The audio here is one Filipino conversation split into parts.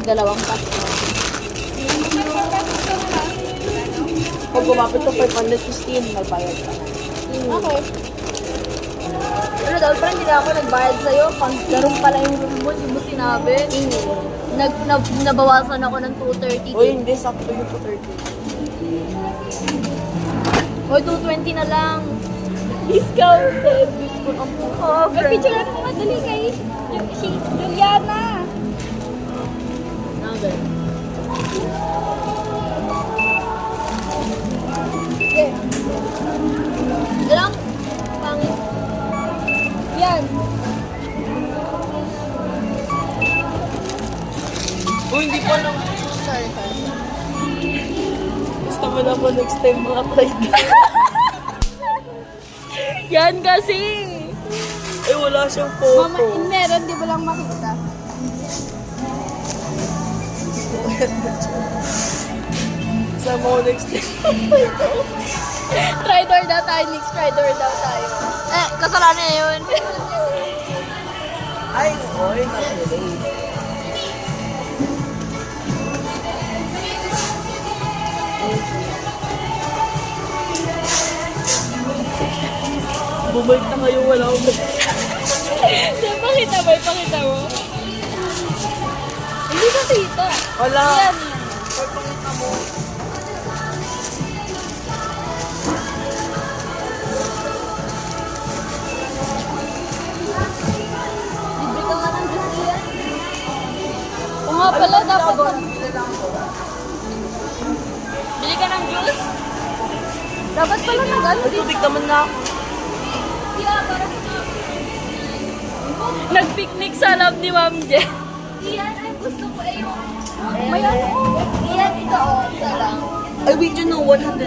Dalawang pack. Pag gumapit to 515, may bayad ka na. Okay. Pero dapat parang hindi na ako nagbayad sa'yo. Pang larong pala yung room mo, hindi mo sinabi. Nabawasan ako ng 230. Uy, hindi. Sakto yung 230. Hoy, 220 na lang. Discounted. Discount ang puso. Picture mo madali kay si Juliana. Okay. Ilang? Pangit. Yan. Uy, hindi pa lang. Sorry. Gusto mo na po next time mga try. Yan kasi. Eh, wala siyang Mama, photo. meron, di ba lang makita? Sama ko next time. Try door daw tayo, next try door daw tayo. Kasalanan na yun. Ay, oy, nakulay. Bumalik na kayo, wala akong Pakita mo. Hindi nakita. wala. Yan. Pagpangita mo. Libre ka nga ng juice yan. O nga pala, dapat Bili ka ng juice? dapat pala nag-ano May tubig naman na ako. nag-picnic sa loob ni Ma'am Jen. Iyan, ay gusto ko ay yung... May ano? Iyan, ito o. Isa lang. Ay, wait, you know, 108.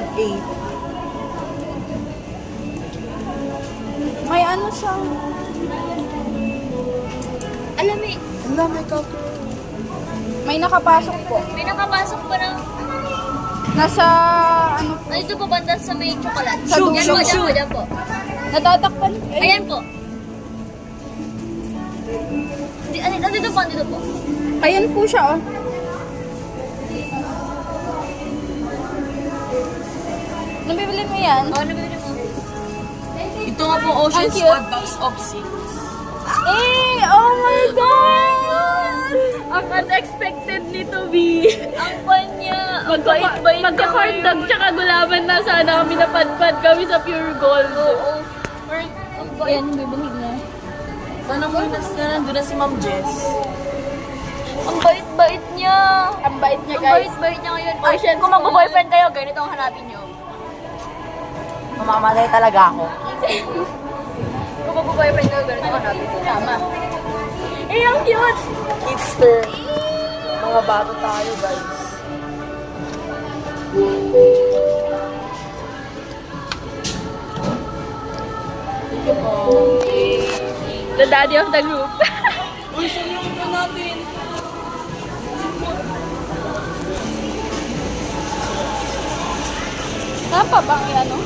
May ano siyang... Alam eh, Wala, may cup. May nakapasok po. may nakapasok pa ng... Nasa ano, Ay, ito po banda sa may chocolate. Sa dulo. Yan po, dyan po, dyan po. natatakpan. Ayan po. Andito po, andito po. Ayan po siya, oh. Nabibili mo yan? O, nabibili mo. Ito nga po, Ocean Ang cute. Squad Box of 6. Oh my God! Ang unexpected nito, B. Ang panya. Ang bait-bait Magka-corn dog tsaka gulaman na sana kami napadpad kami sa Pure Gold. Oo. Ang bait. Ayan, bibili na. Sana mo nandun na si Ma'am Jess. Ang bait-bait niya. Ang bait niya, Ang guys. bait-bait niya ngayon. Ocean Kung mag-boyfriend kayo, ganito ang hanapin niyo. Mamamalay talaga ako. Kung mag-boyfriend kayo, ganito ang hanapin niyo. Tama. Eh, ang cute! Kidster. Mga bata tayo, guys. The daddy of the group. Uy, saan pa natin? Tapa bang ano?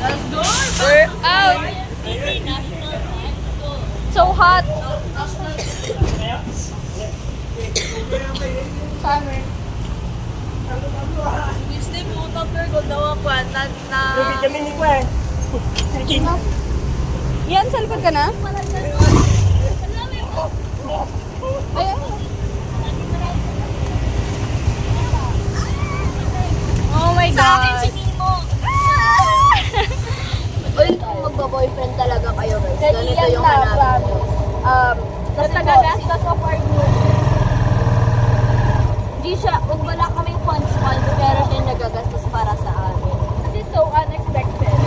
Let's go! We're out! So hot! Summer. Stay po, topper ko daw ako. kami ni Kwe. Yan, sa likod ka na? Ayan. Oh my Sa akin God. si Nemo. Uy, kung magba-boyfriend talaga kayo, guys. Ganito yung hanapin niyo. Kasi Nagagastos of our youth. Hindi siya, kung wala kaming funds, pero siya yung nagagastos para sa amin. Kasi so unexpected.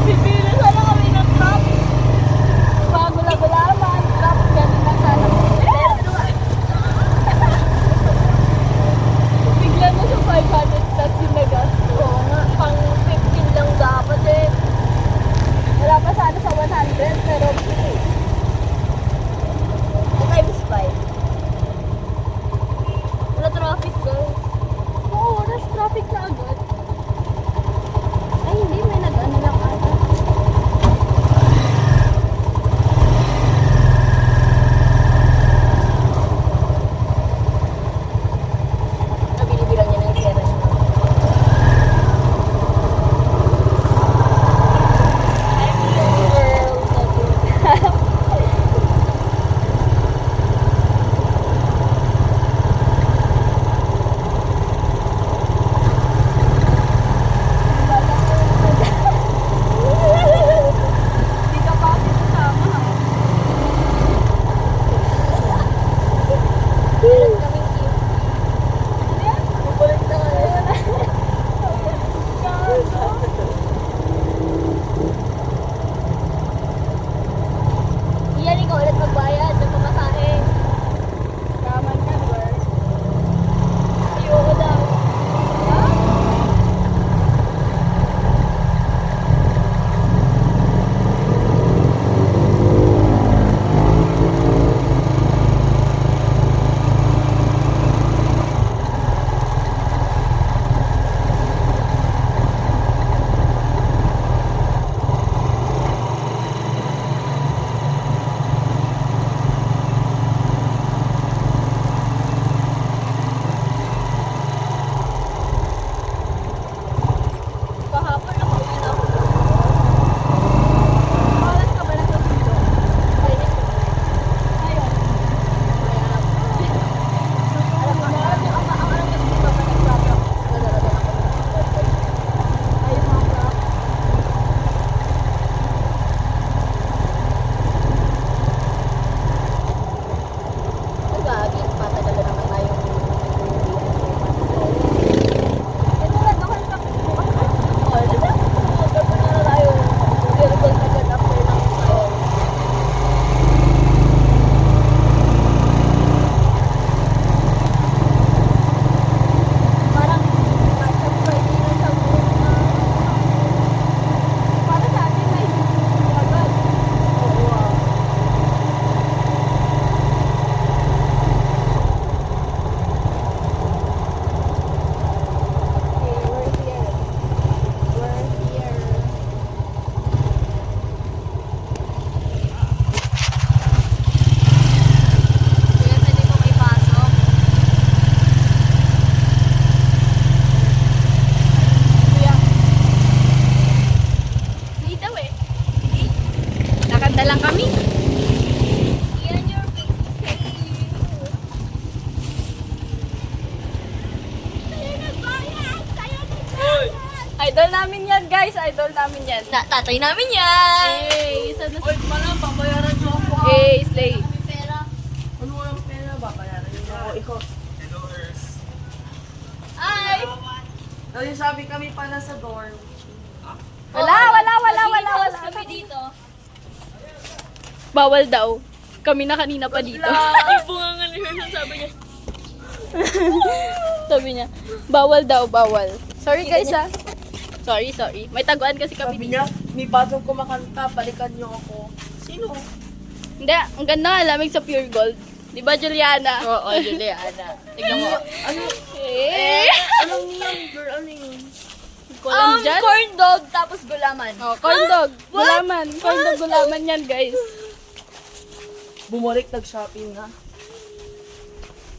Bibili sana kami ng props. Pagula-gulaman, drops, ganun na sana. Bigla na sa 500 plus yung nagastos. Oo nga, pang 15 lang dapat eh. Wala pa sana sa 100, pero Times 5. Wala traffic, guys. oo, oras traffic na agad. Ay, hindi. May nag-ano lang ata. lang kami. Yan your Idol namin yan, guys. Idol namin yan. Tatay namin yan! Hey, sana Uy, malam, babayaran niyo ako. Hey, Slay. Pera. Ano walang pera, babayaran niyo ako. Ikaw. Ay! Dahil sabi kami pala sa dorm. Wala. Kami dito. Bawal daw. Kami na kanina pa dito. Ay, bunga nga ni Hershon, sabi niya. Sabi niya, bawal daw, bawal. Sorry guys ah. Sorry. May taguan kasi kami Sabi dito. niya, may bagong kumakanta, balikan niyo ako. Sino? Hindi, ang ganda nga lamig sa Pure Gold. Di ba, Juliana? Oo, Juliana. Tignan mo. Ano? Eh, Anong number? Ano yun? kulang dyan. Corn dog tapos gulaman. Oh, corn dog, gulaman. Corn dog, gulaman yan, guys. Bumalik, nag-shopping na.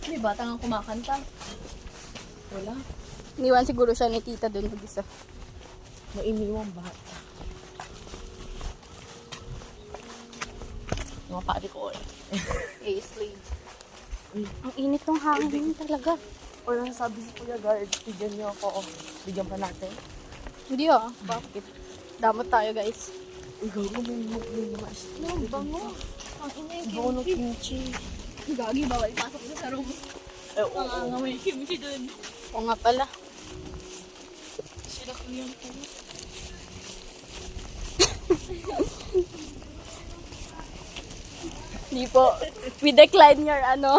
May batang ang kumakanta. Wala. Iniwan siguro siya ni tita doon mag-isa. Mainiwang bata. Mga pare ko eh. Eh, Slay. Ang init ng hangin talaga. O sabi si Kuya Guard, bigyan niyo ako. Bigyan pa natin. Hindi ah, bakit? Damot tayo, guys. Uy, gago, may mas. Ang bango. Ang inay Bago ng kimchi. Gagi, bawal pasok na sa room. Eh, oo. Ang may kimchi dun. Oo nga pala. Sila ko yun. Hindi po. We decline your ano.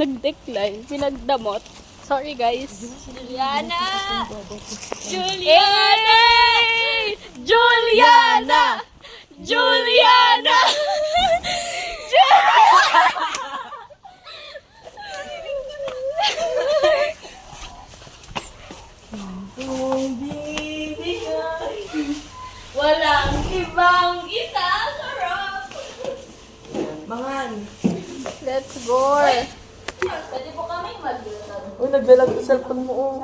Nag-decline. Pinagdamot. Sorry, guys. Juliana! Juliana! Juliana! Juliana! Kung bibigay. Walang ibang isasarap. Mangan. Let's go. Pwede po kami mag- Uy, naglalag sa cellphone mo. Oh.